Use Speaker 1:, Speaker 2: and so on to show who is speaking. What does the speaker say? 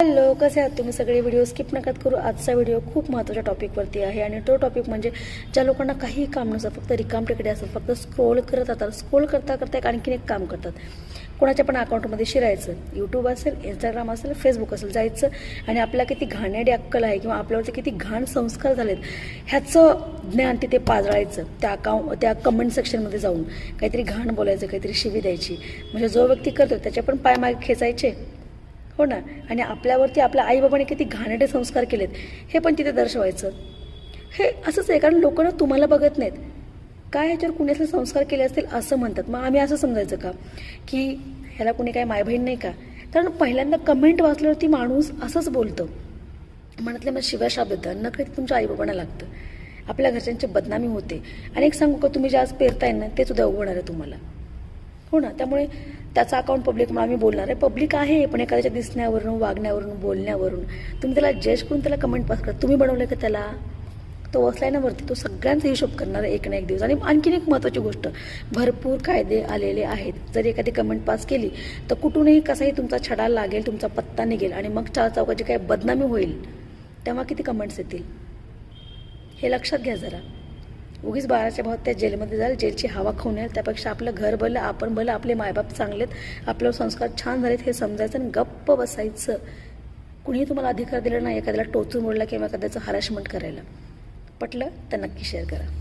Speaker 1: Hello, कसे आहात तुम्ही सगळे? व्हिडिओ स्किप नका करू. आजचा व्हिडिओ खूप महत्त्वाच्या टॉपिकवरती आहे आणि तो टॉपिक म्हणजे ज्या लोकांना काही काम नसतं, फक्त रिकाम टेकडे असतात, फक्त स्क्रोल करत राहतात. स्क्रोल करता करता आणखीन एक काम करतात. कोणाच्या पण अकाउंटमध्ये शिरायचं, यूट्यूब असेल, इंस्टाग्राम असेल, फेसबुक असेल, जायचं आणि आपल्या किती घाणेरडी अक्कल आहे किंवा आपल्यावरती किती घाण संस्कार झालेत ह्याचं ज्ञान तिथे पाजळायचं. त्या कमेंट सेक्शनमध्ये जाऊन काहीतरी घाण बोलायचं, काहीतरी शिवी द्यायची. म्हणजे जो व्यक्ती करतो त्याचे पण पाय मागे खेचायचे, हो ना, आणि आपल्यावरती आपल्या आईबाबांनी किती घाणेरडे संस्कार केलेत हे पण तिथे दर्शवायचं. हे असंच आहे, कारण लोक ना तुम्हाला बघत नाहीत, काय ह्याच्यावर कुणी असले संस्कार केले असतील असं म्हणतात. मग आम्ही असं समजायचं का की ह्याला कुणी काय माय बहीण नाही का? कारण पहिल्यांदा कमेंट वाचल्यावरती माणूस असंच बोलतं, मनातल्या मग शिव्या शाप देतं, नकळत तुमच्या आईबाबांना लागतं, आपल्या घरच्यांची बदनामी होते. आणि एक सांगू का, तुम्ही जे आज पेरताय ना तेच उद्या उगवणार आहे तुम्हाला, हो ना. त्यामुळे त्याचा अकाउंट पब्लिक म्हणून आम्ही बोलणार आहे, पब्लिक आहे, पण एखाद्याच्या दिसण्यावरून, वागण्यावरून, बोलण्यावरून तुम्ही त्याला जज करून त्याला कमेंट पास करा. तुम्ही बनवलं का त्याला? तो बसलाय ना वरती, तो सगळ्यांचा हिशोब करणार आहे एक ना एक दिवस. आणि आणखीन एक महत्त्वाची गोष्ट, भरपूर कायदे आलेले आहेत. जर एखादी कमेंट पास केली तर कुठूनही कसाही तुमचा छडा लागेल, तुमचा पत्ता निघेल आणि मग चार चौकाची काही बदनामी होईल. तेव्हा किती कमेंट्स येतील हे लक्षात घ्या जरा. उगीच 12च्या भावात त्या जेलमध्ये जाईल, जेलची हवा खाऊन येईल. त्यापेक्षा आपलं घर भलं, आपण भलं, आपले मायबाप चांगलेत, आपल्यावर संस्कार छान झालेत हे समजायचं आणि गप्प बसायचं. कुणीही तुम्हाला अधिकार दिला नाही एखाद्याला टोचून बोलला किंवा एखाद्याचं हॅरॅसमेंट करायला. पटलं तर नक्की शेअर करा.